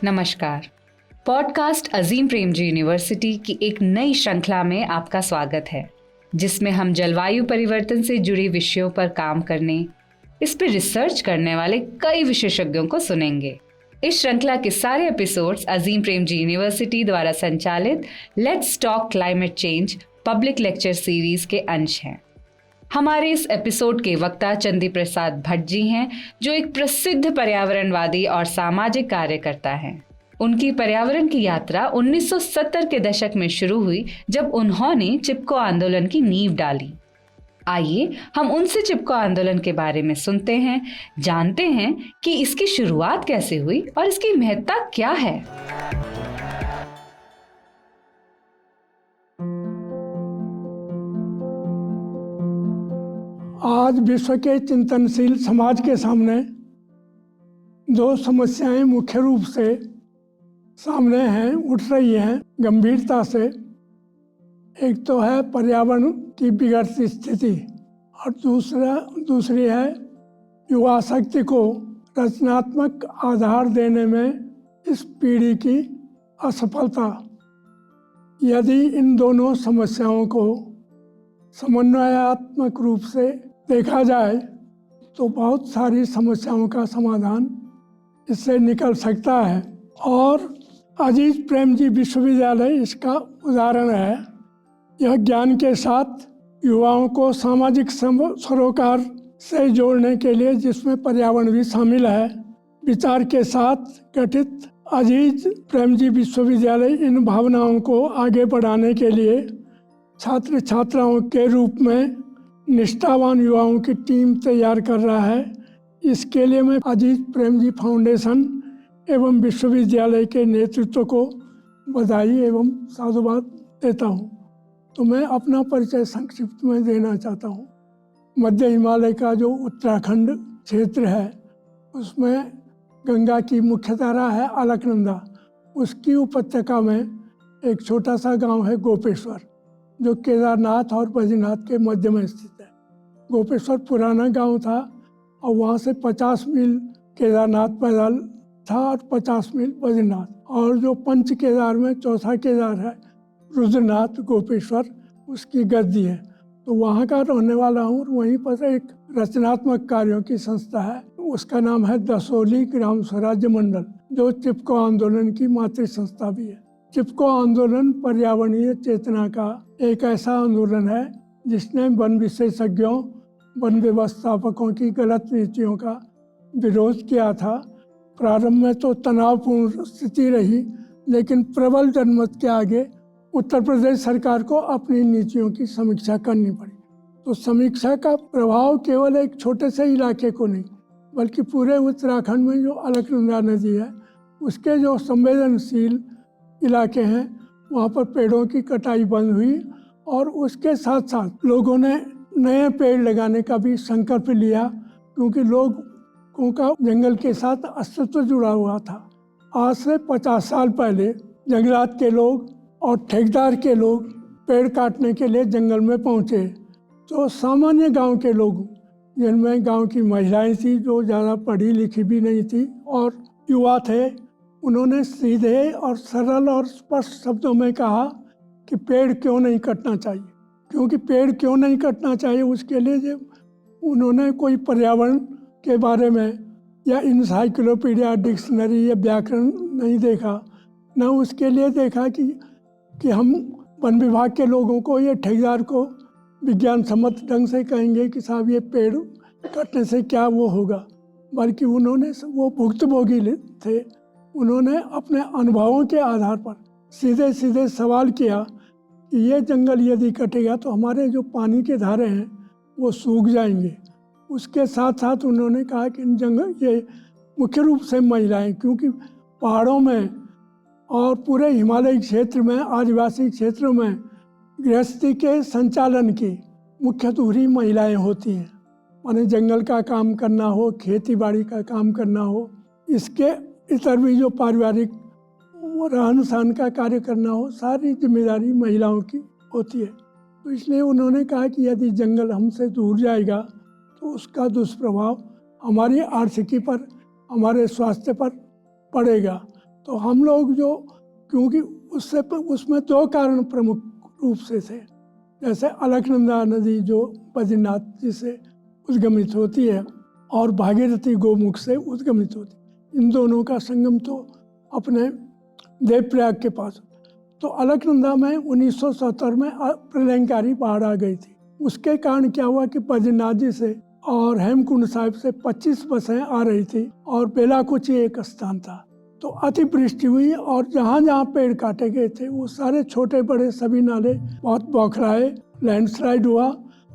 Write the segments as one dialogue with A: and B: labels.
A: नमस्कार। Podcast Azim Premji university की एक नई श्रृंखला में आपका स्वागत है, जिसमें हम जलवायु परिवर्तन से जुड़े विषयों पर काम करने, इस पर रिसर्च करने वाले कई विशेषज्ञों को सुनेंगे। इस श्रृंखला के सारे एपिसोड्स अजीम प्रेमजी यूनिवर्सिटी द्वारा संचालित let's talk climate change public lecture series के अंश हैं। हमारे इस एपिसोड के वक्ता चंदी प्रसाद भट्ट जी हैं, जो एक प्रसिद्ध पर्यावरणवादी और सामाजिक कार्यकर्ता हैं। उनकी पर्यावरण की यात्रा 1970 के दशक में शुरू हुई, जब उन्होंने चिपको आंदोलन की नींव डाली। आइए हम उनसे चिपको आंदोलन के बारे में सुनते हैं, जानते हैं कि इसकी शुरुआत कैसे हुई और इसकी महत्ता क्या है।
B: आज विश्व के चिंतनशील समाज के सामने दो समस्याएं मुख्य रूप से सामने हैं, उठ रही हैं गंभीरता से। एक तो है पर्यावरण की बिगड़ती स्थिति और दूसरी है युवा शक्ति को रचनात्मक आधार देने में इस पीढ़ी की असफलता। यदि इन दोनों समस्याओं को समन्वयात्मक रूप से देखा जाए तो बहुत सारी समस्याओं का समाधान इससे निकल सकता है, और अजीज प्रेमजी विश्वविद्यालय इसका उदाहरण है। यह ज्ञान के साथ युवाओं को सामाजिक सरोकार से जोड़ने के लिए, जिसमें पर्यावरण भी शामिल है, विचार के साथ गठित अजीज प्रेमजी विश्वविद्यालय इन भावनाओं को आगे बढ़ाने के लिए छात्र छात्राओं के रूप में निष्ठावान युवाओं की टीम तैयार कर रहा है। इसके लिए मैं अजीज प्रेमजी फाउंडेशन एवं विश्वविद्यालय के नेतृत्व को बधाई एवं साधुवाद देता हूँ। तो मैं अपना परिचय संक्षिप्त में देना चाहता हूँ। मध्य हिमालय का जो उत्तराखंड क्षेत्र है, उसमें गंगा की मुख्य धारा है अलकनंदा। उसकी उपत्यका में एक छोटा सा गांव है गोपेश्वर, जो केदारनाथ और बद्रीनाथ के मध्य में स्थित है। गोपेश्वर पुराना गांव था और वहाँ से 50 मील केदारनाथ पैदल था और 50 मील बद्रीनाथ, और जो पंच केदार में चौथा केदार है रुद्रनाथ गोपेश्वर, उसकी गद्दी है। तो वहाँ का रहने वाला हूँ। वहीं पर एक रचनात्मक कार्यों की संस्था है, उसका नाम है दसोली ग्राम स्वराज्य मंडल, जो चिपको आंदोलन की मातृ संस्था भी है। चिपको आंदोलन पर्यावरणीय चेतना का एक ऐसा आंदोलन है जिसने वन विशेषज्ञों, वन व्यवस्थापकों की गलत नीतियों का विरोध किया था। प्रारंभ में तो तनावपूर्ण स्थिति रही, लेकिन प्रबल जनमत के आगे उत्तर प्रदेश सरकार को अपनी नीतियों की समीक्षा करनी पड़ी। तो समीक्षा का प्रभाव केवल एक छोटे से इलाके को नहीं, बल्कि पूरे उत्तराखंड में जो अलकनंदा नदी है, उसके जो संवेदनशील इलाके हैं, वहाँ पर पेड़ों की कटाई बंद हुई, और उसके साथ साथ लोगों ने नए पेड़ लगाने का भी संकल्प लिया, क्योंकि लोगों का जंगल के साथ अस्तित्व जुड़ा हुआ था। आज से 50 साल पहले जंगलात के लोग और ठेकेदार के लोग पेड़ काटने के लिए जंगल में पहुँचे। तो सामान्य गांव के लोग, जिनमें गांव की महिलाएं थी जो ज़्यादा पढ़ी लिखी भी नहीं थी, और युवा थे, उन्होंने सीधे और सरल और स्पष्ट शब्दों में कहा कि पेड़ क्यों नहीं कटना चाहिए। क्योंकि पेड़ क्यों नहीं कटना चाहिए, उसके लिए जब उन्होंने कोई पर्यावरण के बारे में या इंसाइक्लोपीडिया, डिक्शनरी या व्याकरण नहीं देखा, न उसके लिए देखा कि हम वन विभाग के लोगों को या ठेकेदार को विज्ञान सम्मत ढंग से कहेंगे कि साहब ये पेड़ कटने से क्या वो होगा, बल्कि उन्होंने, वो भुक्तभोगी थे, उन्होंने अपने अनुभवों के आधार पर सीधे सीधे सवाल किया कि ये जंगल यदि कटेगा तो हमारे जो पानी के धारे हैं वो सूख जाएंगे। उसके साथ साथ उन्होंने कहा कि इन जंगल, ये मुख्य रूप से महिलाएं, क्योंकि पहाड़ों में और पूरे हिमालयी क्षेत्र में, आदिवासी क्षेत्रों में गृहस्थी के संचालन की मुख्य धुरी महिलाएं होती हैं। माने जंगल का काम करना हो, खेती बाड़ी का काम करना हो, इसके इतर भी जो पारिवारिक रहन सहन का कार्य करना हो, सारी जिम्मेदारी महिलाओं की होती है। तो इसलिए उन्होंने कहा कि यदि जंगल हमसे दूर जाएगा तो उसका दुष्प्रभाव हमारी आर्थिकी पर, हमारे स्वास्थ्य पर पड़ेगा। तो हम लोग जो, क्योंकि उसमें दो कारण प्रमुख रूप से थे। जैसे अलकनंदा नदी जो बद्रीनाथ जी से उद्गमित होती है और भागीरथी गोमुख से उद्गमित होती है, इन दोनों का संगम तो अपने देवप्रयाग के पास। तो अलकनंदा में 1970 में प्रलयंकारी बाढ़ आ गई थी। उसके कारण क्या हुआ कि बद्रीनाथ जी से और हेमकुंड साहिब से 25 बसें आ रही थी और बेलाकुची एक स्थान था। तो अतिवृष्टि हुई और जहाँ जहाँ पेड़ काटे गए थे वो सारे छोटे बड़े सभी नाले बहुत बौखलाए, लैंडस्लाइड हुआ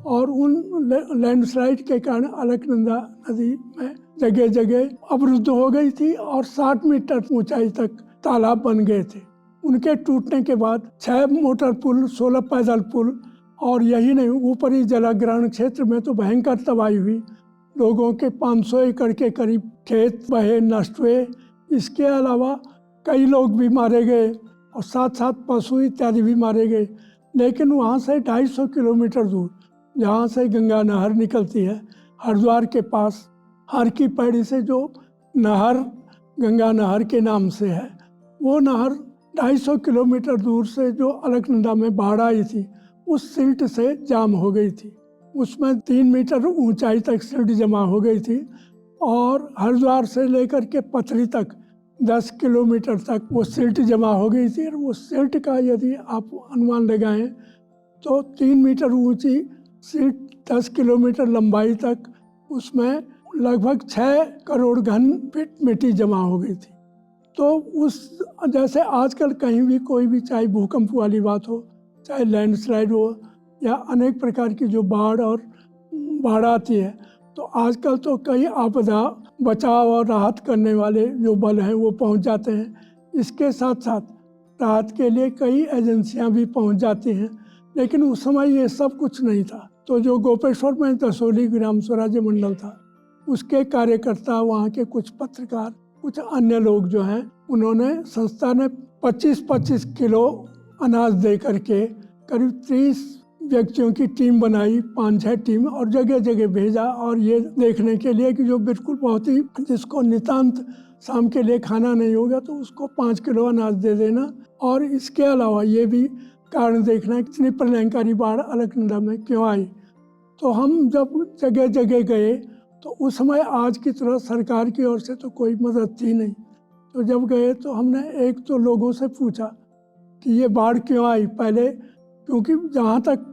B: और उन लैंडस्लाइड के कारण अलकनंदा नदी में जगह जगह अवरुद्ध हो गई थी और 60 मीटर ऊंचाई तक तालाब बन गए थे। उनके टूटने के बाद 6 मोटर पुल, 16 पैदल पुल और यही नहीं, ऊपरी जलग्रहण क्षेत्र में तो भयंकर तबाही हुई। लोगों के 500 एकड़ के करीब खेत बहे, नष्ट हुए। इसके अलावा कई लोग भी मारे गए और साथ साथ पशु इत्यादि भी मारे गए। लेकिन वहाँ से 250 किलोमीटर दूर, जहाँ से गंगा नहर निकलती है हरिद्वार के पास, हर की पैड़ी से जो नहर गंगा नहर के नाम से है, वो नहर 250 किलोमीटर दूर से जो अलकनंदा में बाढ़ आई थी उस सिल्ट से जाम हो गई थी। उसमें 3 मीटर ऊंचाई तक सिल्ट जमा हो गई थी और हरिद्वार से लेकर के पथरी तक 10 किलोमीटर तक वो सिल्ट जमा हो गई थी। और वो सिल्ट का यदि आप अनुमान लगाएं तो 3 मीटर ऊंची सिल्ट 10 किलोमीटर लंबाई तक, उसमें लगभग 6 करोड़ घन फीट मिट्टी जमा हो गई थी। तो उस जैसे आजकल कहीं भी कोई भी, चाहे भूकंप वाली बात हो, चाहे लैंडस्लाइड हो या अनेक प्रकार की जो बाढ़ आती है, तो आजकल तो कई आपदा बचाव और राहत करने वाले जो बल हैं वो पहुंच जाते हैं। इसके साथ साथ राहत के लिए कई एजेंसियां भी पहुंच जाती हैं। लेकिन उस समय ये सब कुछ नहीं था। तो जो गोपेश्वर में दसोली ग्राम स्वराज्य मंडल था, उसके कार्यकर्ता, वहाँ के कुछ पत्रकार, कुछ अन्य लोग जो हैं, उन्होंने, संस्था ने 25-25 किलो अनाज दे करके करीब 30 व्यक्तियों की टीम बनाई, 5-6 टीम, और जगह जगह भेजा। और ये देखने के लिए कि जो बिल्कुल बहुत ही, जिसको नितांत शाम के लिए खाना नहीं होगा तो उसको 5 किलो अनाज दे देना। और इसके अलावा ये भी कारण देखना कि इतनी प्रलयंकारी बाढ़ अलकनंदा में क्यों आई। तो हम जब जगह जगह गए तो उस समय आज की तरह सरकार की ओर से तो कोई मदद थी नहीं। तो जब गए तो हमने एक तो लोगों से पूछा कि ये बाढ़ क्यों आई पहले, क्योंकि जहाँ तक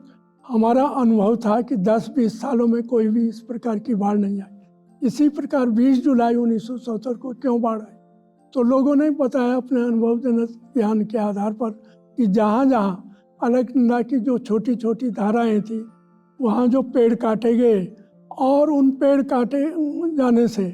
B: हमारा अनुभव था कि 10-20 सालों में कोई भी इस प्रकार की बाढ़ नहीं आई। इसी प्रकार 20 जुलाई 1970 को क्यों बाढ़ आई, तो लोगों ने बताया अपने अनुभवजनक ज्ञान के आधार पर कि जहाँ जहाँ अलकनंदा की जो छोटी छोटी धाराएं थी, वहाँ जो पेड़ काटे गए और उन पेड़ काटे जाने से,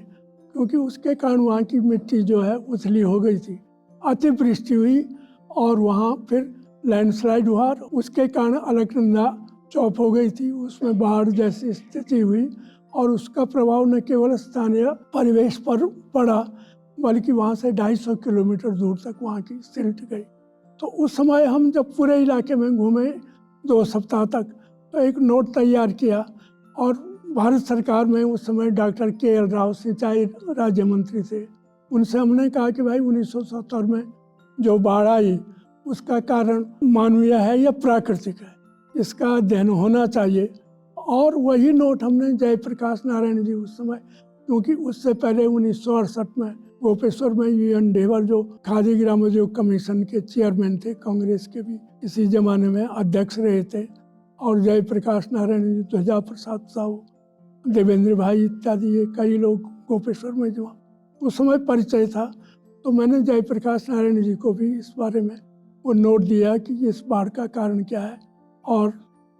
B: क्योंकि उसके कारण वहाँ की मिट्टी जो है उथली हो गई थी, अतिवृष्टि हुई और वहाँ फिर लैंडस्लाइड हुआ। उसके कारण अलकनंदा चौप हो गई थी, उसमें बाढ़ जैसी स्थिति हुई और उसका प्रभाव न केवल स्थानीय परिवेश पर पड़ा बल्कि वहाँ से 250 किलोमीटर दूर तक वहाँ की सिल्ट गई। तो उस समय हम जब पूरे इलाके में घूमे 2 सप्ताह तक, तो एक नोट तैयार किया और भारत सरकार में उस समय डॉक्टर के.एल. राव सिंचाई राज्य मंत्री थे। उनसे हमने कहा कि भाई 1970 में जो बाढ़ आई उसका कारण मानवीय है या प्राकृतिक है, इसका अध्ययन होना चाहिए। और वही नोट हमने जयप्रकाश नारायण जी, उस समय, क्योंकि उससे पहले 1968 में गोपेश्वर में UN ढेबर जो खादी ग्रामोद्योग कमीशन के चेयरमैन थे, कांग्रेस के भी इसी जमाने में अध्यक्ष रहे थे, और जयप्रकाश नारायण जी, ध्वजा प्रसाद साहू, देवेंद्र भाई इत्यादि, ये कई लोग गोपेश्वर में जो उस समय परिचय था। तो मैंने जयप्रकाश नारायण जी को भी इस बारे में वो नोट दिया कि इस बाढ़ का कारण क्या है और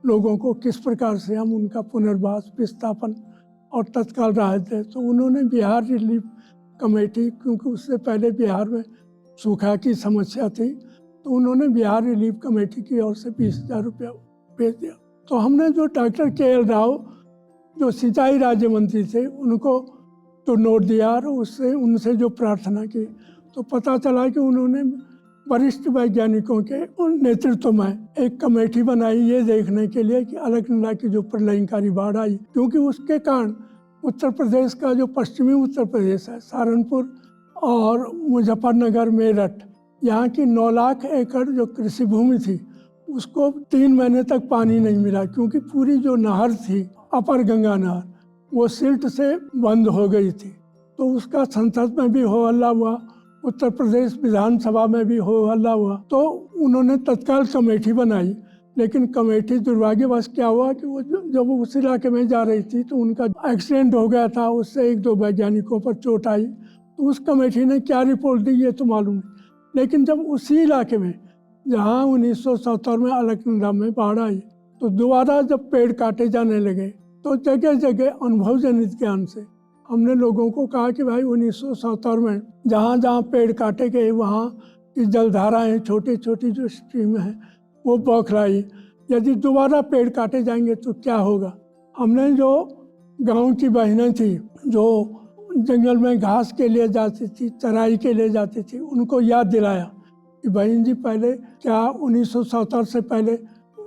B: लोगों को किस प्रकार से हम उनका पुनर्वास, विस्थापन और तत्काल राहत दें। तो उन्होंने बिहार रिलीफ कमेटी, क्योंकि उससे पहले बिहार में सूखा की समस्या थी, तो उन्होंने बिहार रिलीफ कमेटी की ओर से 20,000 रुपया भेज दिया। तो हमने जो डॉक्टर के.एल. राव जो सिंचाई राज्य मंत्री थे, उनको तो नोट दिया और उससे उनसे जो प्रार्थना की, तो पता चला कि उन्होंने वरिष्ठ वैज्ञानिकों के नेतृत्व में एक कमेटी बनाई ये देखने के लिए कि अलकनंदा की जो प्रलयंकारी बाढ़ आई, क्योंकि उसके कारण उत्तर प्रदेश का जो पश्चिमी उत्तर प्रदेश है, सहारनपुर और मुजफ्फरनगर, मेरठ, यहाँ की 9 लाख एकड़ जो कृषि भूमि थी उसको 3 महीने तक पानी नहीं मिला, क्योंकि पूरी जो नहर थी, अपर गंगा नहर, वो सिल्ट से बंद हो गई थी। तो उसका संसद में भी हो हल्ला हुआ, उत्तर प्रदेश विधानसभा में भी हो हल्ला हुआ। तो उन्होंने तत्काल कमेटी बनाई, लेकिन कमेटी दुर्भाग्यवश क्या हुआ कि वो जब वो उस इलाके में जा रही थी तो उनका एक्सीडेंट हो गया था, उससे 1-2 वैज्ञानिकों पर चोट आई। तो उस कमेटी ने क्या रिपोर्ट दी ये तो मालूम नहीं, लेकिन जब उसी इलाके में जहाँ 1977 में अलकनंदा में बाढ़ आई, तो दोबारा जब पेड़ काटे जाने लगे तो जगह जगह अनुभव जनित ज्ञान से हमने लोगों को कहा कि भाई 1977 में जहाँ जहाँ पेड़ काटे गए वहाँ की जलधाराएँ, छोटी छोटी जो स्ट्रीम हैं वो बौखलाई। यदि दोबारा पेड़ काटे जाएंगे तो क्या होगा। हमने जो गांव की बहनें थी जो जंगल में घास के लिए जाती थी, चराई के लिए जाती थी, उनको याद दिलाया कि बहन जी पहले क्या 1977 से पहले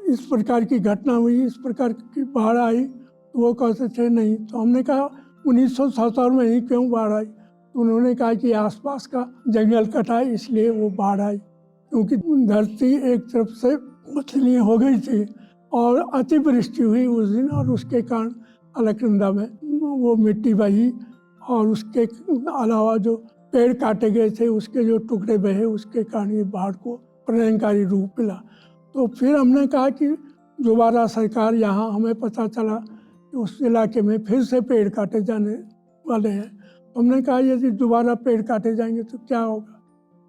B: इस प्रकार की घटना हुई, इस प्रकार की बाढ़ आई। तो वो कहते थे नहीं। तो हमने कहा 1977 में ही क्यों बाढ़ आई। तो उन्होंने कहा कि आसपास का जंगल कटा इसलिए वो बाढ़ आई, क्योंकि धरती एक तरफ से मछली हो गई थी और अतिवृष्टि हुई उस दिन, और उसके कारण अलकनंदा में वो मिट्टी बही, और उसके अलावा जो पेड़ काटे गए थे उसके जो टुकड़े बहे, उसके कारण ये बाढ़ को प्रलयंकारी रूप मिला। तो फिर हमने कहा कि दोबारा सरकार, यहाँ हमें पता चला कि उस इलाके में फिर से पेड़ काटे जाने वाले हैं। तो हमने कहा यदि दोबारा पेड़ काटे जाएंगे तो क्या होगा।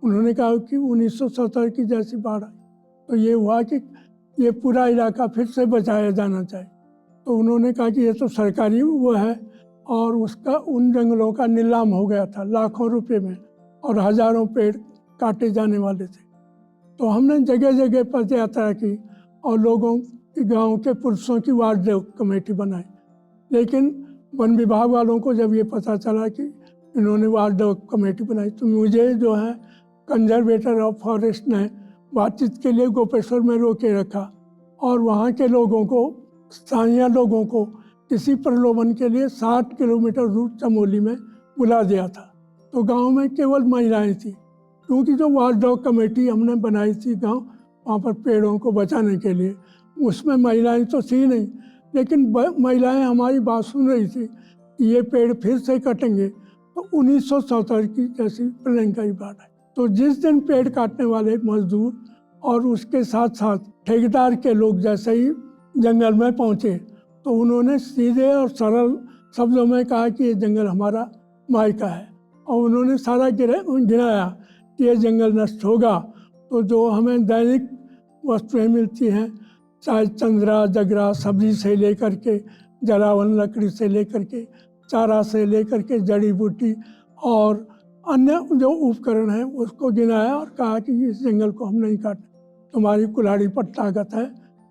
B: उन्होंने कहा कि 1970 की जैसी बाढ़ आई। तो ये हुआ कि ये पूरा इलाका फिर से बचाया जाना चाहिए। तो उन्होंने कहा कि ये तो सरकारी वो है, और उसका उन जंगलों का नीलाम हो गया था लाखों रुपए में, और हजारों पेड़ काटे जाने वाले थे। तो हमने जगह जगह पद यात्रा की और लोगों की, गांव के पुरुषों की वार्ड कमेटी बनाई। लेकिन वन विभाग वालों को जब ये पता चला कि इन्होंने वार्ड कमेटी बनाई, तो मुझे जो है कंजर्वेटर ऑफ फॉरेस्ट ने बातचीत के लिए गोपेश्वर में रोके रखा, और वहाँ के लोगों को, स्थानीय लोगों को किसी प्रलोभन के लिए 60 किलोमीटर दूर चमोली में बुला दिया था। तो गांव में केवल महिलाएं थी, क्योंकि जो वार्ड कमेटी हमने बनाई थी गांव, वहाँ पर पेड़ों को बचाने के लिए, उसमें महिलाएं तो थी नहीं, लेकिन महिलाएं हमारी बात सुन रही थी कि ये पेड़ फिर से कटेंगे। तो 1970 की जैसी प्रलयंकारी बाढ़ आई। तो जिस दिन पेड़ काटने वाले मजदूर और उसके साथ साथ ठेकेदार के लोग जैसे ही जंगल में पहुँचे, तो उन्होंने सीधे और सरल शब्दों में कहा कि ये जंगल हमारा मायका है, और उन्होंने सारा गिनाया कि ये जंगल नष्ट होगा तो जो हमें दैनिक वस्तुएं मिलती हैं, चाहे चंद्रा जगरा सब्जी से लेकर के, जलावन लकड़ी से लेकर के, चारा से लेकर के, जड़ी बूटी और अन्य जो उपकरण हैं, उसको गिनाया और कहा कि इस जंगल को हम नहीं काटें। तुम्हारी कुल्हाड़ी पर ताकत है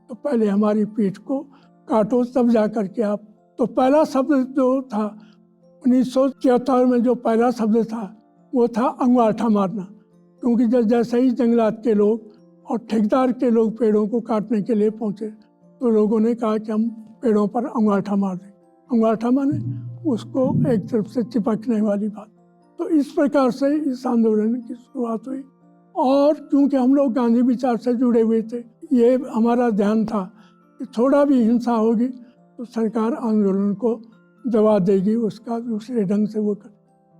B: तो पहले हमारी पीठ को काटो, तब जा कर के आप। तो पहला शब्द जो था 1974 में, जो पहला शब्द था वो था अंगूठा मारना, क्योंकि जैसे ही जंगलात के लोग और ठेकेदार के लोग पेड़ों को काटने के लिए पहुंचे, तो लोगों ने कहा कि हम पेड़ों पर अंगूठा मार दें। अंगूठा माने उसको एक तरफ से चिपकने वाली बात। तो इस प्रकार से इस आंदोलन की शुरुआत हुई, और क्योंकि हम लोग गांधी विचार से जुड़े हुए थे, ये हमारा ध्यान था कि थोड़ा भी हिंसा होगी तो सरकार आंदोलन को दबा देगी, उसका दूसरे ढंग से वो कर।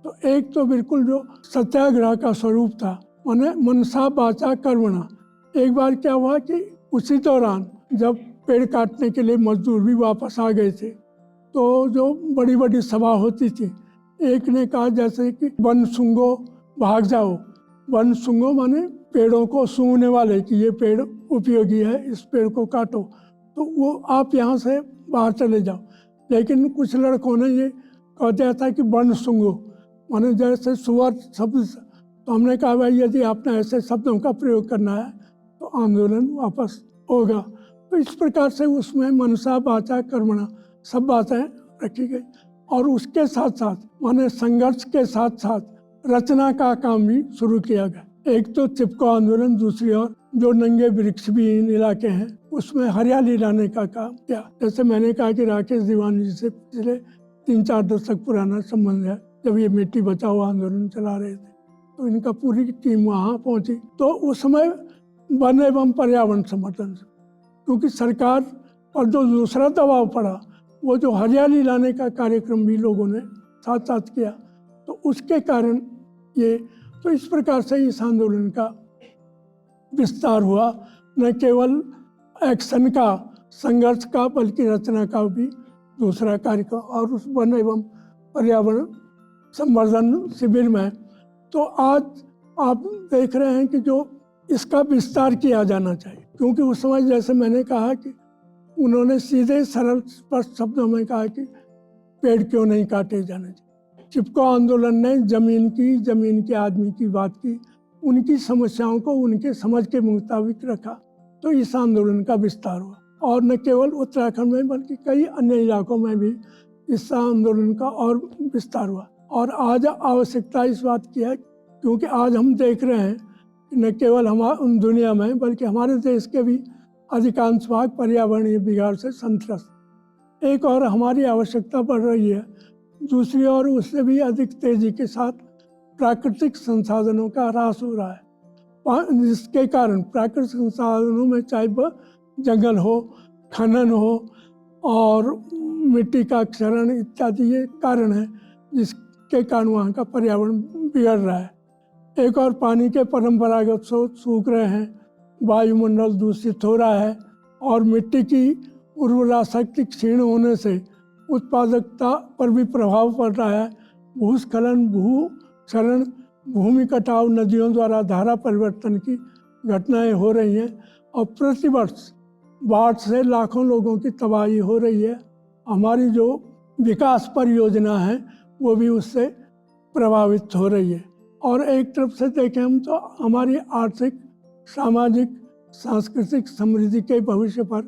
B: तो एक तो बिल्कुल जो सत्याग्रह का स्वरूप था, माने मनसा वाचा कर्मणा। एक बार क्या हुआ कि उसी दौरान जब पेड़ काटने के लिए मजदूर भी वापस आ गए थे, तो जो बड़ी बड़ी सभा होती थी, एक ने कहा जैसे कि वन सूंघो भाग जाओ। वन सूंघो माने पेड़ों को सूंघने वाले, कि ये पेड़ उपयोगी है, इस पेड़ को काटो, तो वो आप यहाँ से बाहर चले जाओ। लेकिन कुछ लड़कों ने ये कह दिया था कि वन सूंघो माने जैसे सुअर शब्द। तो हमने कहा भाई यदि आपने ऐसे शब्दों का प्रयोग करना है तो आंदोलन वापस होगा। तो इस प्रकार से उसमें मनसा वाचा कर्मणा सब बातें रखी गई, और उसके साथ साथ माने संघर्ष के साथ साथ रचना का काम भी शुरू किया गया। एक तो चिपको आंदोलन, दूसरी ओर जो नंगे वृक्ष भी इन इलाके हैं उसमें हरियाली लाने का काम किया। जैसे मैंने कहा कि राकेश दीवानी जी से पिछले 3-4 दशक पुराना संबंध है, जब ये मिट्टी बचाओ आंदोलन चला रहे थे। तो इनका पूरी टीम वहाँ पहुँची। तो उस समय वन एवं पर्यावरण संवर्धन, क्योंकि सरकार पर जो दूसरा दबाव पड़ा, वो जो हरियाली लाने का कार्यक्रम भी लोगों ने साथ साथ किया, तो उसके कारण ये, तो इस प्रकार से इस आंदोलन का विस्तार हुआ, न केवल एक्शन का, संघर्ष का, बल्कि रचना का भी दूसरा कार्यक्रम। और उस वन एवं पर्यावरण संवर्धन शिविर में तो आज आप देख रहे हैं कि जो इसका विस्तार किया जाना चाहिए, क्योंकि उस समय जैसे मैंने कहा कि उन्होंने सीधे सरल स्पष्ट शब्दों में कहा कि पेड़ क्यों नहीं काटे जाने चाहिए। चिपको आंदोलन ने जमीन के आदमी की बात की, उनकी समस्याओं को उनके समझ के मुताबिक रखा, तो इस आंदोलन का विस्तार हुआ। और न केवल उत्तराखंड में बल्कि कई अन्य इलाकों में भी इस आंदोलन का और विस्तार हुआ। और आज आवश्यकता इस बात की है, क्योंकि आज हम देख रहे हैं कि न केवल हमारे दुनिया में बल्कि हमारे देश के भी अधिकांश भाग पर्यावरणीय बिगाड़ से संतुष्ट। एक और हमारी आवश्यकता बढ़ रही है, दूसरी ओर उससे भी अधिक तेजी के साथ प्राकृतिक संसाधनों का ह्रास हो रहा है, जिसके कारण प्राकृतिक संसाधनों में चाहे वह जंगल हो, खनन हो और मिट्टी का क्षरण इत्यादि ये कारण है जिसके कारण वहाँ का पर्यावरण बिगड़ रहा है। एक और पानी के परंपरागत स्रोत सूख रहे हैं, वायुमंडल दूषित हो रहा है और मिट्टी की उर्वरा शक्ति क्षीण होने से उत्पादकता पर भी प्रभाव पड़ रहा है। भूस्खलन, भूक्षरण, भूमि कटाव, नदियों द्वारा धारा परिवर्तन की घटनाएं हो रही हैं और प्रतिवर्ष बाढ़ से लाखों लोगों की तबाही हो रही है। हमारी जो विकास परियोजना है वो भी उससे प्रभावित हो रही है। और एक तरफ से देखें हम तो हमारी आर्थिक, सामाजिक, सांस्कृतिक समृद्धि के भविष्य पर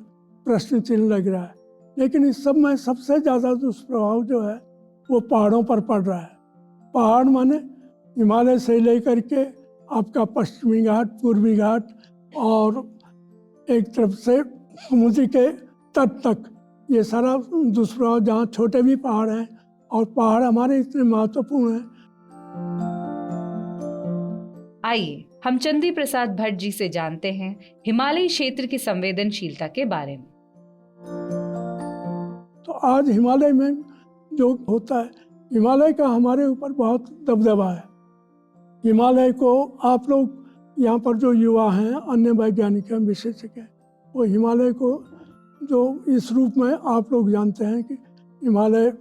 B: प्रश्न चिन्ह लग रहा है। लेकिन इस सब में सबसे ज़्यादा दुष्प्रभाव जो है वो पहाड़ों पर पड़ रहा है। पहाड़ माने हिमालय से लेकर के आपका पश्चिमी घाट, पूर्वी घाट और एक तरफ से समुद्र के तट तक, ये सारा दुष्प्रभाव, जहाँ छोटे भी पहाड़ हैं और पहाड़ हमारे इतने महत्वपूर्ण हैं।
A: आइए हम चंदी प्रसाद भट्ट जी से जानते हैं हिमालयी क्षेत्र की संवेदनशीलता के बारे में।
B: तो आज हिमालय में जो होता है, हिमालय का हमारे ऊपर बहुत दबदबा है। हिमालय को आप लोग यहाँ पर जो युवा हैं, अन्य वैज्ञानिक हैं, विशेषज्ञ हैं, वो हिमालय को जो इस रूप में आप लोग जानते हैं कि हिमालय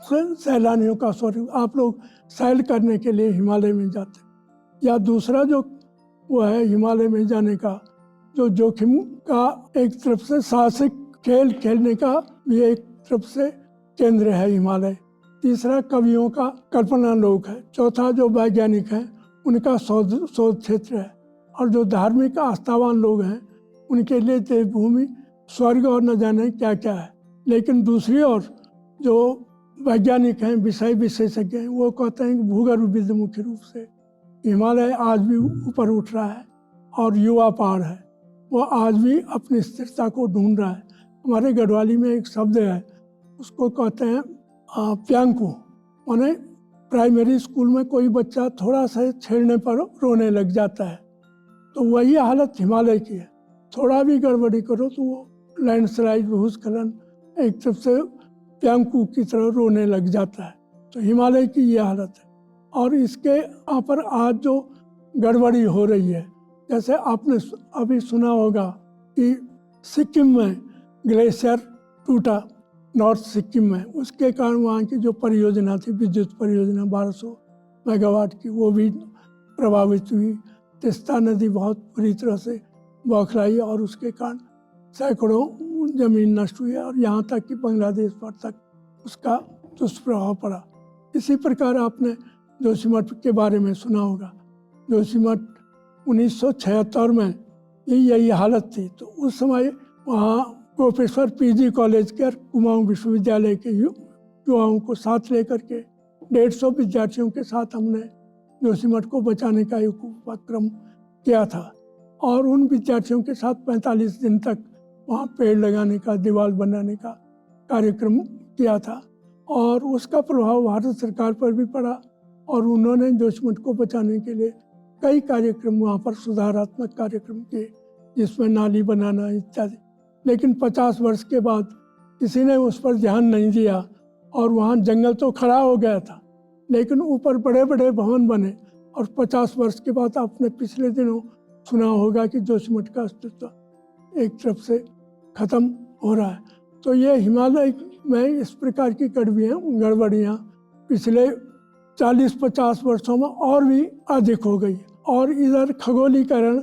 B: सैलानियों का स्वरूप, आप लोग सैर करने के लिए हिमालय में जाते हैं। या दूसरा जो वो है हिमालय में जाने का जो जोखिम का एक तरफ से साहसिक खेल खेलने का भी एक तरफ से केंद्र है हिमालय। तीसरा कवियों का कल्पना लोक है। चौथा जो वैज्ञानिक हैं उनका शोध क्षेत्र है। और जो धार्मिक आस्थावान लोग हैं उनके लिए देवभूमि, स्वर्ग और न जाने क्या क्या है। लेकिन दूसरी ओर जो वैज्ञानिक हैं, विषय विशेषज्ञ हैं, वो कहते हैं कि भूगर्भ विद्य मुख्य रूप से हिमालय आज भी ऊपर उठ रहा है और युवा पहाड़ है, वो आज भी अपनी स्थिरता को ढूंढ रहा है। हमारे गढ़वाली में एक शब्द है, उसको कहते हैं प्यांकू, माने प्राइमरी स्कूल में कोई बच्चा थोड़ा सा छेड़ने पर रोने लग जाता है, तो वही हालत हिमालय की है। थोड़ा भी गड़बड़ी करो तो वो लैंडस्लाइड, भूस्खलन, एक तरफ से प्यांकू की तरह रोने लग जाता है। तो हिमालय की ये हालत है। और इसके यहाँ पर आज जो गड़बड़ी हो रही है, जैसे आपने अभी सुना होगा कि सिक्किम में ग्लेशियर टूटा, नॉर्थ सिक्किम में, उसके कारण वहाँ की जो परियोजना थी, विद्युत परियोजना 1200 मेगावाट की, वो भी प्रभावित हुई। तिस्ता नदी बहुत बुरी तरह से बौखलाई और उसके कारण सैकड़ों जमीन नष्ट हुई और यहाँ तक कि बांग्लादेश पर तक उसका दुष्प्रभाव पड़ा। इसी प्रकार आपने जोशीमठ के बारे में सुना होगा। जोशीमठ 1976 में यही हालत थी। तो उस समय वहाँ प्रोफेसर पीजी कॉलेज के और कुमाऊं विश्वविद्यालय के युवाओं को साथ लेकर के 150 विद्यार्थियों के साथ हमने जोशीमठ को बचाने का एक उपक्रम किया था। और उन विद्यार्थियों के साथ 45 दिन तक वहाँ पेड़ लगाने का, दीवार बनाने का कार्यक्रम किया था। और उसका प्रभाव भारत सरकार पर भी पड़ा और उन्होंने जोशीमठ को बचाने के लिए कई कार्यक्रम वहाँ पर सुधारात्मक कार्यक्रम किए, जिसमें नाली बनाना इत्यादि। लेकिन 50 वर्ष के बाद किसी ने उस पर ध्यान नहीं दिया और वहाँ जंगल तो खड़ा हो गया था, लेकिन ऊपर बड़े बड़े भवन बने। और 50 वर्ष के बाद आपने पिछले दिनों सुना होगा कि जोशीमठ का अस्तित्व एक तरफ से ख़त्म हो रहा है। तो ये हिमालय में इस प्रकार की गड़बड़ियाँ पिछले 40-50 वर्षों में और भी अधिक हो गई। और इधर खगोलीकरण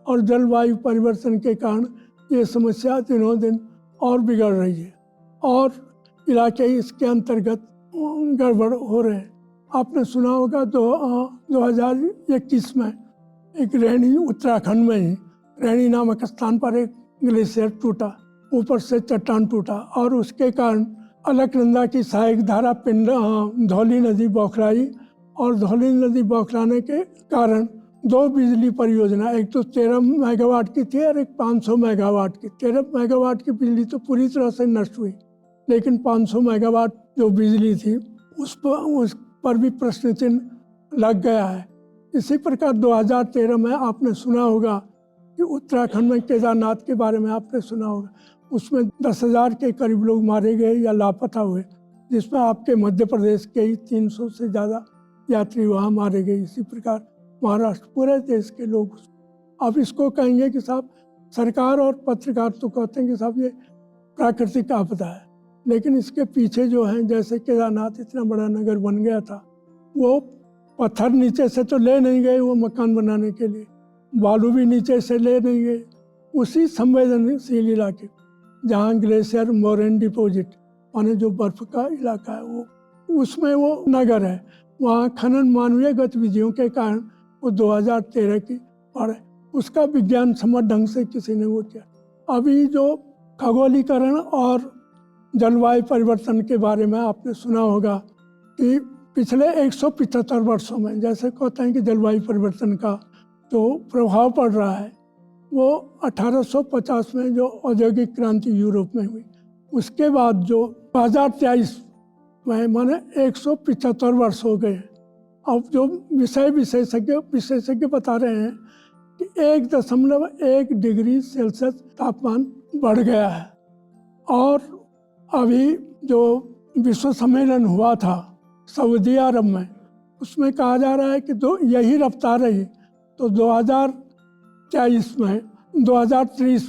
B: और जलवायु परिवर्तन के कारण ये समस्या दिनों दिन और बिगड़ रही है और इलाके इसके अंतर्गत गड़बड़ हो रहे हैं। आपने सुना होगा 2021 में एक रैणी, उत्तराखंड में ही रैणी नामक स्थान पर एक ग्लेशियर टूटा, ऊपर से चट्टान टूटा और उसके कारण अलकनंदा की सहायक धारा पिंड धौली नदी बौखलाई और धौली नदी बौखलाने के कारण 2 बिजली परियोजना, एक तो 13 मेगावाट की थी और एक 500 मेगावाट की। 13 मेगावाट की बिजली तो पूरी तरह से नष्ट हुई, लेकिन 500 मेगावाट जो बिजली थी उस पर भी प्रश्न चिन्ह लग गया है। इसी प्रकार 2013 में आपने सुना होगा कि उत्तराखंड में केदारनाथ के बारे में आपने सुना होगा, उसमें 10,000 के करीब लोग मारे गए या लापता हुए, जिसमें आपके मध्य प्रदेश के ही 300 से ज़्यादा यात्री वहाँ मारे गए। इसी प्रकार महाराष्ट्र, पूरे देश के लोग। अब इसको कहेंगे कि साहब सरकार और पत्रकार तो कहते हैं कि साहब ये प्राकृतिक आपदा है, लेकिन इसके पीछे जो है, जैसे केदारनाथ इतना बड़ा नगर बन गया था, वो पत्थर नीचे से तो ले नहीं गए वो मकान बनाने के लिए, बालू भी नीचे से ले नहीं गए। उसी संवेदनशील इलाके जहाँ ग्लेशियर मोरेन डिपोजिट माने जो बर्फ का इलाका है, वो उसमें वो नगर है, वहाँ खनन मानवीय गतिविधियों के कारण वो 2013 की और उसका विज्ञान सम्मत ढंग से किसी ने वो किया। अभी जो खगोलीकरण और जलवायु परिवर्तन के बारे में आपने सुना होगा कि पिछले 175 वर्षों में, जैसे कहते हैं कि जलवायु परिवर्तन का जो प्रभाव पड़ रहा है, वो 1850 में जो औद्योगिक क्रांति यूरोप में हुई, उसके बाद जो 2023 में माने 175 वर्ष हो गए। अब जो विशेषज्ञ बता रहे हैं कि 1.1 डिग्री सेल्सियस तापमान बढ़ गया है। और अभी जो विश्व सम्मेलन हुआ था सऊदी अरब में, उसमें कहा जा रहा है कि यही रफ्तार रही तो 2030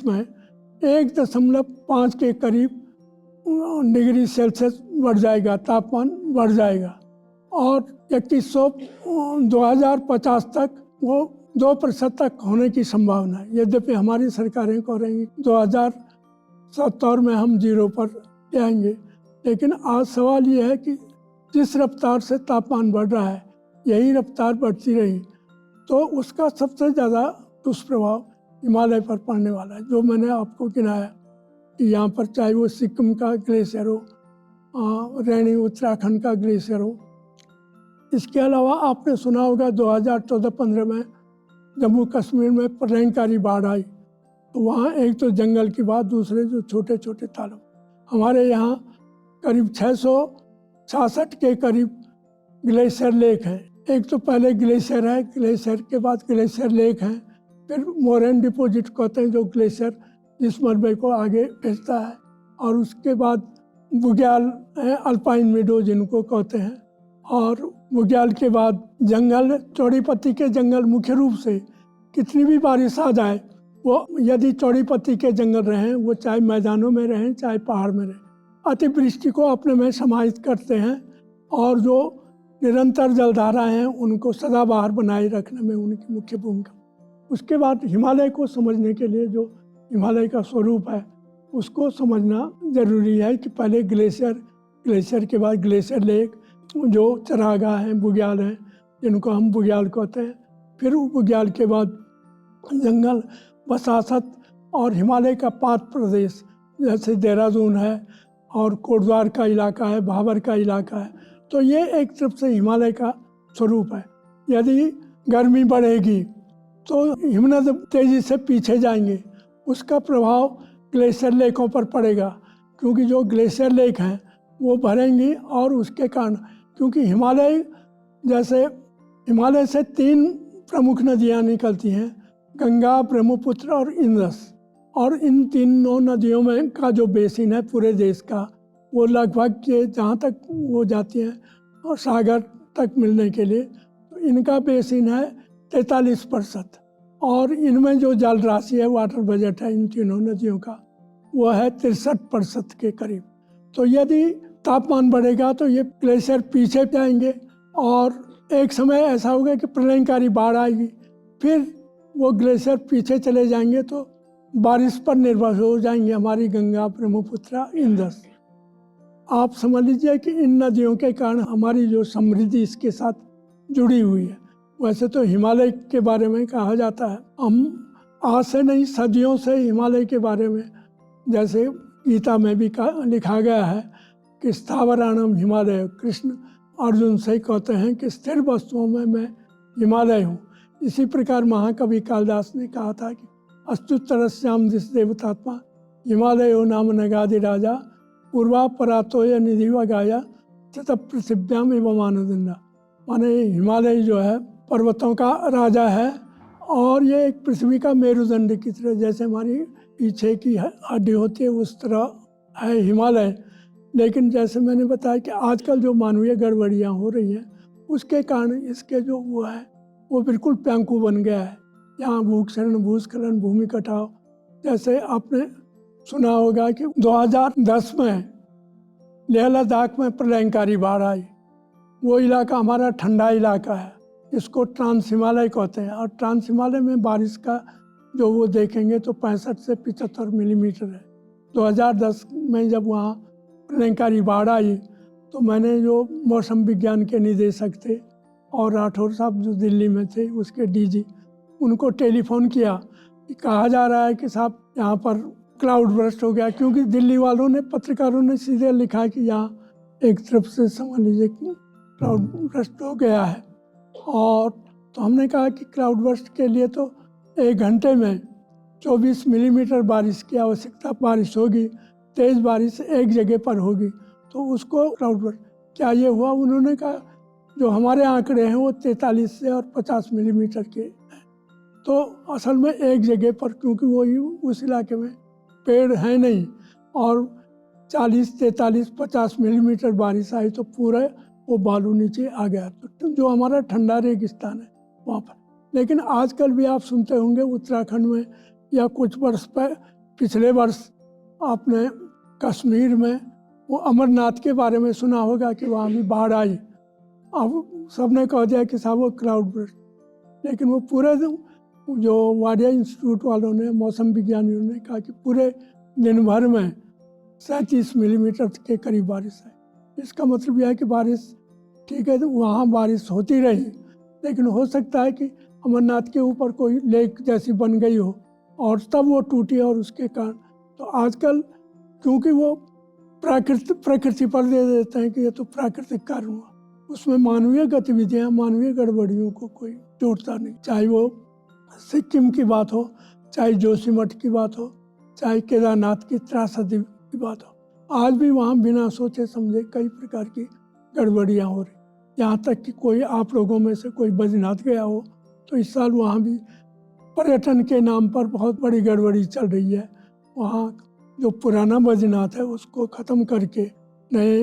B: में 1.5 के करीब डिग्री सेल्सियस बढ़ जाएगा, तापमान बढ़ जाएगा। और 2050 तक वो 2% तक होने की संभावना है। यद्यपि हमारी सरकारें कह रही हैं 2070 में हम 0 पर जाएंगे, लेकिन आज सवाल ये है कि जिस रफ्तार से तापमान बढ़ रहा है, यही रफ्तार बढ़ती रही तो उसका सबसे ज़्यादा दुष्प्रभाव हिमालय पर पड़ने वाला है। जो मैंने आपको गिनाया कि यहाँ पर चाहे वो सिक्किम का ग्लेशियर हो, रैणी उत्तराखंड का ग्लेशियर हो। इसके अलावा आपने सुना होगा 2014-15 में जम्मू कश्मीर में प्रलयंकारी बाढ़ आई, तो वहाँ एक तो जंगल की बात, दूसरे जो छोटे छोटे तालाब। हमारे यहाँ करीब 666 के करीब ग्लेशियर लेक है। एक तो पहले ग्लेशियर है, ग्लेशियर के बाद ग्लेशियर लेक है, फिर मोरेन डिपोजिट कहते हैं जो ग्लेशियर जिस मलबे को आगे भेजता है, और उसके बाद बुग्याल है, अल्पाइन मीडो जिनको कहते हैं, और बुग्याल के बाद जंगल, चौड़ी पत्ती के जंगल। मुख्य रूप से कितनी भी बारिश आ जाए, वो यदि चौड़ी पत्ती के जंगल रहें, वो चाहे मैदानों में रहें चाहे पहाड़ में रहें, अतिवृष्टि को अपने में समाहित करते हैं और जो निरंतर जलधारा हैं उनको सदाबहार बनाए रखने में उनकी मुख्य भूमिका। उसके बाद हिमालय को समझने के लिए जो हिमालय का स्वरूप है उसको समझना ज़रूरी है कि पहले ग्लेशियर के बाद ग्लेशियर लेक, जो चरागाह हैं, बुग्याल हैं जिनको हम बुग्याल कहते हैं, फिर बुग्याल के बाद जंगल, वसाहत और हिमालय का 5 प्रदेश जैसे देहरादून है और कोटद्वार का इलाका है, भाबर का इलाका है। तो ये एक तरफ से हिमालय का स्वरूप है। यदि गर्मी बढ़ेगी तो हिमनद तेज़ी से पीछे जाएंगे, उसका प्रभाव ग्लेशियर लेकों पर पड़ेगा, क्योंकि जो ग्लेशियर लेक हैं वो भरेंगी और उसके कारण, क्योंकि हिमालय जैसे हिमालय से 3 प्रमुख नदियाँ निकलती हैं, गंगा, ब्रह्मपुत्र और इंद्रस। और इन तीनों नदियों में का जो बेसिन है पूरे देश का, वो लगभग के जहाँ तक वो जाती हैं और सागर तक मिलने के लिए, तो इनका बेसिन है 43%। और इनमें जो जल राशि है, वाटर बजट है इन तीनों नदियों का, वो है 63% के करीब। तो यदि तापमान बढ़ेगा तो ये ग्लेशियर पीछे जाएंगे और एक समय ऐसा होगा कि प्रलयंकारी बाढ़ आएगी, फिर वो ग्लेशियर पीछे चले जाएंगे तो बारिश पर निर्भर हो जाएंगे हमारी गंगा, ब्रह्मपुत्र, इंदस। आप समझ लीजिए कि इन नदियों के कारण हमारी जो समृद्धि इसके साथ जुड़ी हुई है। वैसे तो हिमालय के बारे में कहा जाता है, हम आज से नहीं सदियों से हिमालय के बारे में, जैसे गीता में भी लिखा गया है कि स्थावराणम हिमालय, कृष्ण अर्जुन से कहते हैं कि स्थिर वस्तुओं में मैं हिमालय हूँ। इसी प्रकार महाकवि कालिदास ने कहा था कि अस्तुतरस्याम दिस देवतात्मा हिमालयो नाम नगादि राजा पूर्वा परातोय निधि व गाया तत पृथिव्याम एवं आनंदा। माने हिमालय जो है पर्वतों का राजा है और ये एक पृथ्वी का मेरुदंड की तरह, जैसे हमारी पीछे की हड्डी होती है उस तरह है हिमालय। लेकिन जैसे मैंने बताया कि आजकल जो मानवीय गड़बड़ियाँ हो रही हैं उसके कारण इसके जो वो है वो बिल्कुल प्यांकू बन गया है। यहाँ भूक्षरण, भूस्खलन, भूमि कटाव, जैसे आपने सुना होगा कि 2010 में लेह लद्दाख में प्रलयंकारी बाढ़ आई। वो इलाका हमारा ठंडा इलाका है, इसको ट्रांस हिमालय कहते हैं। और ट्रांस हिमालय में बारिश का जो वो देखेंगे तो 65 से 75 मिलीमीटर है। 2010 में जब वहाँ प्रलयंकारी बाढ़ आई तो मैंने जो मौसम विज्ञान के निदेशक थे और राठौर साहब जो दिल्ली में थे उसके डीजी, उनको टेलीफोन किया कि कहा जा रहा है कि साहब यहाँ पर क्लाउड बर्स्ट हो गया, क्योंकि दिल्ली वालों ने, पत्रकारों ने सीधे लिखा कि यहाँ एक तरफ से समझ लीजिए क्लाउड बर्स्ट हो गया है। और तो हमने कहा कि क्लाउड बर्स्ट के लिए तो 1 घंटे में 24 मिलीमीटर बारिश की आवश्यकता, बारिश होगी, तेज़ बारिश एक जगह पर होगी तो उसको क्लाउड बर्स्ट। क्या ये हुआ? उन्होंने कहा जो हमारे आंकड़े हैं वो 43 से और 50 मिलीमीटर के हैं। तो असल में एक जगह पर, क्योंकि वो उस इलाके में पेड़ हैं नहीं, और 40, 43, 50 मिलीमीटर बारिश आई तो पूरा वो बालू नीचे आ गया, तो जो हमारा ठंडा रेगिस्तान है वहाँ पर। लेकिन आजकल भी आप सुनते होंगे उत्तराखंड में या कुछ वर्ष पर, पिछले वर्ष आपने कश्मीर में वो अमरनाथ के बारे में सुना होगा कि वहाँ भी बाढ़ आई। अब सबने कह दिया कि साहब वो क्लाउड बर्स्ट, लेकिन वो पूरे जो वाडिया इंस्टीट्यूट वालों ने, मौसम विज्ञानियों ने कहा कि पूरे दिन भर में 37 मिलीमीटर के करीब बारिश है। इसका मतलब यह है कि बारिश ठीक है, तो वहाँ बारिश होती रही, लेकिन हो सकता है कि अमरनाथ के ऊपर कोई लेक जैसी बन गई हो और तब वो टूटी, और उसके कारण तो आजकल क्योंकि वो प्रकृति पर दे देते हैं कि ये तो प्राकृतिक कारण हुआ, उसमें मानवीय गतिविधियाँ, मानवीय गड़बड़ियों को कोई जोड़ता नहीं। चाहे वो सिक्किम की बात हो, चाहे जोशीमठ की बात हो, चाहे केदारनाथ की त्रासदी की बात हो, आज भी वहाँ बिना सोचे समझे कई प्रकार की गड़बड़ियाँ हो रही। यहाँ तक कि कोई आप लोगों में से कोई बद्रीनाथ गया हो तो इस साल वहाँ भी पर्यटन के नाम पर बहुत बड़ी गड़बड़ी चल रही है। वहाँ जो पुराना बद्रीनाथ है उसको ख़त्म करके नए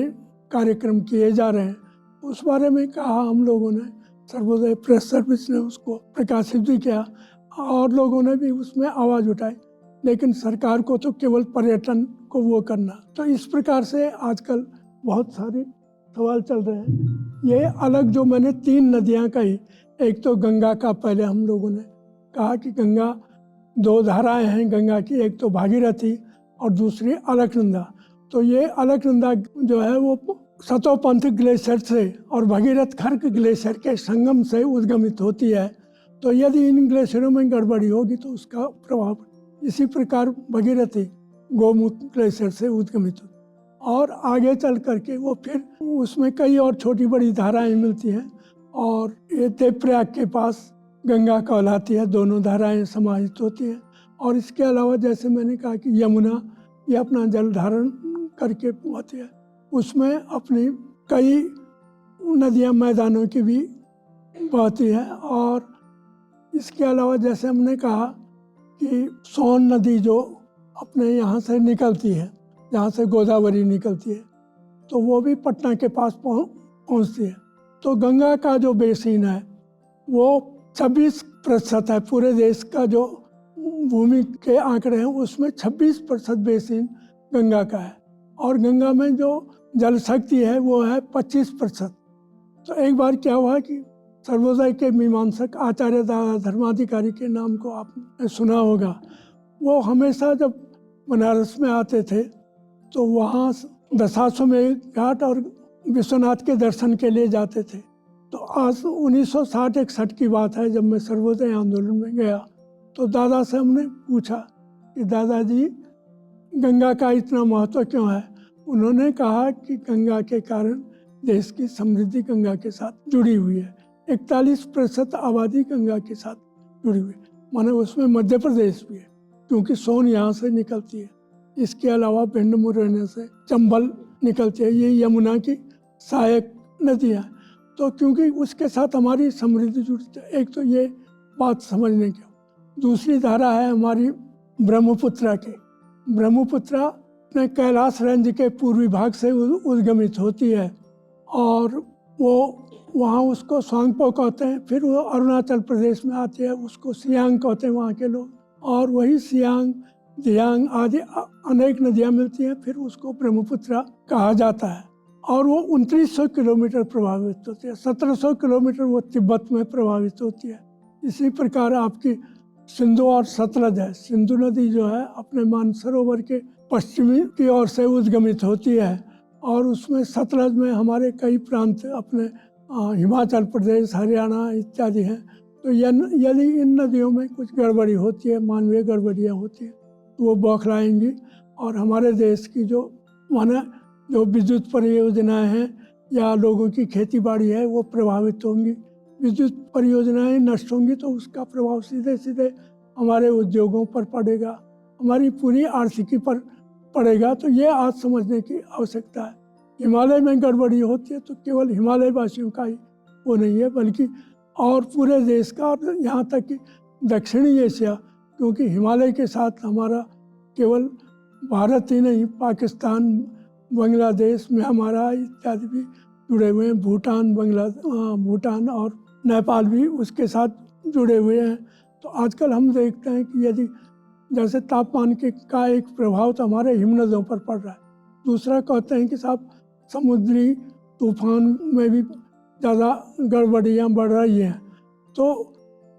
B: कार्यक्रम किए जा रहे हैं। उस बारे में कहा हम लोगों ने, सर्वोदय प्रेस सर्विस ने उसको प्रकाशित भी किया और लोगों ने भी उसमें आवाज़ उठाई, लेकिन सरकार को तो केवल पर्यटन को वो करना। तो इस प्रकार से आजकल बहुत सारे सवाल चल रहे हैं। ये अलग जो मैंने 3 नदियाँ कही, एक तो गंगा का पहले हम लोगों ने कहा कि गंगा 2 धाराएं हैं गंगा की, एक तो भागीरथी और दूसरी अलकनंदा। तो ये अलकनंदा जो है वो सतोपंथ ग्लेशियर से और भगीरथ खर्क ग्लेशियर के संगम से उद्गमित होती है। तो यदि इन ग्लेशियरों में गड़बड़ी होगी तो उसका प्रभाव, इसी प्रकार भगीरथी गोमुख ग्लेशियर से उद्गमित होती और आगे चल करके वो फिर उसमें कई और छोटी बड़ी धाराएं मिलती हैं और ये देवप्रयाग के पास गंगा कहलाती है, दोनों धाराएं समाहित होती हैं। और इसके अलावा जैसे मैंने कहा कि यमुना ये अपना जल धारण करके होती है, उसमें अपनी कई नदियाँ मैदानों की भी बहती हैं। और इसके अलावा जैसे हमने कहा कि सोन नदी जो अपने यहाँ से निकलती है, जहाँ से गोदावरी निकलती है, तो वो भी पटना के पास पहुँचती है। तो गंगा का जो बेसिन है वो 26% है। पूरे देश का जो भूमि के आंकड़े हैं उसमें 26% बेसिन गंगा का है, और गंगा में जो जल शक्ति है वो है 25%। तो एक बार क्या हुआ कि सर्वोदय के मीमांसक आचार्य दादा धर्माधिकारी के नाम को आपने सुना होगा। वो हमेशा जब बनारस में आते थे तो वहाँ दशाश्वमेध घाट और विश्वनाथ के दर्शन के लिए जाते थे। तो आज 1960-61 की बात है, जब मैं सर्वोदय आंदोलन में गया तो दादा से हमने पूछा कि दादाजी गंगा का इतना महत्व क्यों है। उन्होंने कहा कि गंगा के कारण देश की समृद्धि गंगा के साथ जुड़ी हुई है। 41% आबादी गंगा के साथ जुड़ी हुई है, माने उसमें मध्य प्रदेश भी है, क्योंकि सोन यहाँ से निकलती है। इसके अलावा भिंड मुरैना से चंबल निकलती है। ये यमुना की सहायक नदियाँ। तो क्योंकि उसके साथ हमारी समृद्धि जुड़ी है, एक तो ये बात समझने की। दूसरी धारा है हमारी ब्रह्मपुत्रा की। ब्रह्मपुत्रा अपने कैलाश रेंज के पूर्वी भाग से उद्गमित होती है, और वो वहाँ उसको स्वांगपो कहते हैं। फिर वो अरुणाचल प्रदेश में आती है, उसको सियांग कहते हैं वहाँ के लोग। और वही सियांग, दियांग आदि अनेक नदियाँ मिलती हैं, फिर उसको ब्रह्मपुत्रा कहा जाता है। और वो 2900 किलोमीटर प्रभावित होती है। 1700 किलोमीटर वो तिब्बत में प्रभावित होती है। इसी प्रकार आपकी सिंधु और सतलज है। सिंधु नदी जो है अपने मानसरोवर के पश्चिमी की ओर से उद्गमित होती है, और उसमें सतलज में हमारे कई प्रांत अपने हिमाचल प्रदेश, हरियाणा इत्यादि हैं। तो यदि इन नदियों में कुछ गड़बड़ी होती है, मानवीय गड़बड़ियाँ होती हैं, तो वो बौखलाएंगी, और हमारे देश की जो विद्युत परियोजनाएं हैं या लोगों की खेती बाड़ी है वो प्रभावित होंगी। विद्युत परियोजनाएं नष्ट होंगी तो उसका प्रभाव सीधे सीधे हमारे उद्योगों पर पड़ेगा, हमारी पूरी आर्थिकी पर पड़ेगा। तो ये आज समझने की आवश्यकता है। हिमालय में गड़बड़ी होती है तो केवल हिमालय वासियों का ही वो नहीं है, बल्कि और पूरे देश का, और यहाँ तक कि दक्षिणी एशिया, क्योंकि हिमालय के साथ हमारा केवल भारत ही नहीं, पाकिस्तान, बांग्लादेश में हमारा इत्यादि भी जुड़े हुए हैं। भूटान और नेपाल भी उसके साथ जुड़े हुए हैं। तो आजकल हम देखते हैं कि यदि जैसे तापमान का एक प्रभाव तो हमारे हिमनदों पर पड़ रहा है। दूसरा कहते हैं कि साहब समुद्री तूफान में भी ज़्यादा गड़बड़ियाँ बढ़ रही हैं। तो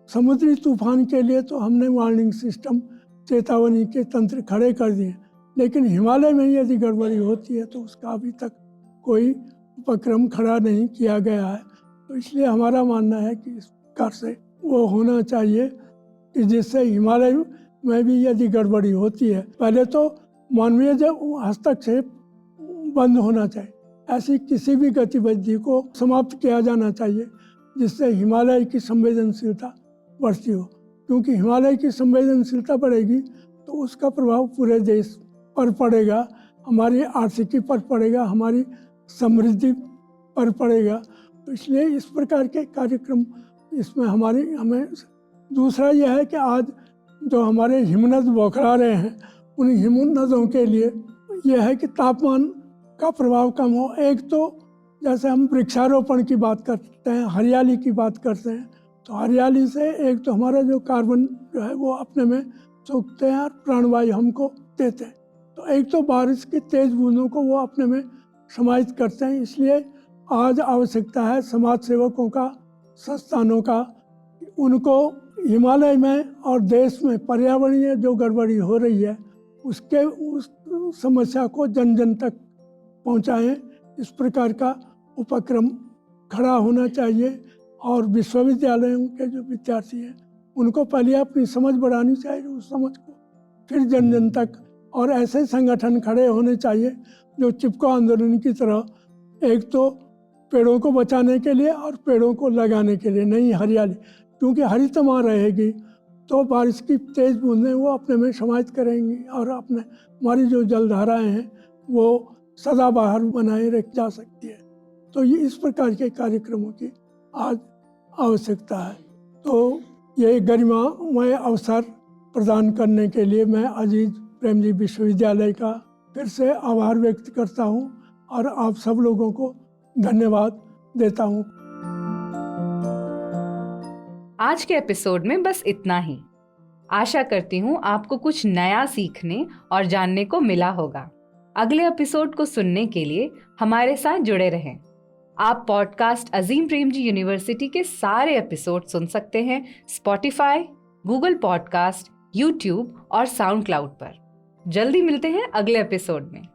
B: समुद्री तूफान के लिए तो हमने वार्निंग सिस्टम, चेतावनी के तंत्र खड़े कर दिए, लेकिन हिमालय में यदि गड़बड़ी होती है तो उसका अभी तक कोई उपक्रम खड़ा नहीं किया गया है। तो इसलिए हमारा मानना है कि इस प्रकार से वो होना चाहिए कि जिससे हिमालय में भी यदि गड़बड़ी होती है, पहले तो मानवीय हस्तक्षेप बंद होना चाहिए। ऐसी किसी भी गतिविधि को समाप्त किया जाना चाहिए जिससे हिमालय की संवेदनशीलता बढ़ती हो, क्योंकि हिमालय की संवेदनशीलता बढ़ेगी तो उसका प्रभाव पूरे देश पर पड़ेगा, हमारी आर्थिकी पर पड़ेगा, हमारी समृद्धि पर पड़ेगा। तो इसलिए इस प्रकार के कार्यक्रम इसमें हमें दूसरा यह है कि आज जो हमारे हिमनद बौखला रहे हैं, उन हिमनदों के लिए यह है कि तापमान का प्रभाव कम हो। एक तो जैसे हम वृक्षारोपण की बात करते हैं, हरियाली की बात करते हैं, तो हरियाली से एक तो हमारा जो कार्बन जो है वो अपने में सोखते हैं और प्राणवायु हमको देते हैं। तो एक तो बारिश की तेज बूंदों को वो अपने में समाहित करते हैं। इसलिए आज आवश्यकता है समाज सेवकों का, संस्थानों का, उनको हिमालय में और देश में पर्यावरणीय जो गड़बड़ी हो रही है उस समस्या को जन जन तक पहुंचाएं। इस प्रकार का उपक्रम खड़ा होना चाहिए, और विश्वविद्यालयों के जो विद्यार्थी हैं उनको पहले अपनी समझ बढ़ानी चाहिए, उस समझ को फिर जन जन तक। और ऐसे संगठन खड़े होने चाहिए जो चिपको आंदोलन की तरह एक तो पेड़ों को बचाने के लिए और पेड़ों को लगाने के लिए, नहीं हरियाली, क्योंकि हरितमा रहेगी तो बारिश की तेज बूंदें वो अपने में समाहित करेंगी और अपने हमारी जो जलधाराएं हैं वो सदाबहार बनाए रख जा सकती है। तो ये इस प्रकार के कार्यक्रमों की आज आवश्यकता है। तो ये गरिमामय अवसर प्रदान करने के लिए मैं अजीज प्रेमजी विश्वविद्यालय का फिर से आभार व्यक्त करता हूँ और आप सब लोगों को धन्यवाद देता हूँ।
A: आज के एपिसोड में बस इतना ही। आशा करती हूँ आपको कुछ नया सीखने और जानने को मिला होगा। अगले एपिसोड को सुनने के लिए हमारे साथ जुड़े रहें। आप पॉडकास्ट अजीम प्रेमजी यूनिवर्सिटी के सारे एपिसोड सुन सकते हैं स्पॉटिफाई, गूगल पॉडकास्ट, यूट्यूब और साउंड क्लाउड पर। जल्दी मिलते हैं अगले एपिसोड में।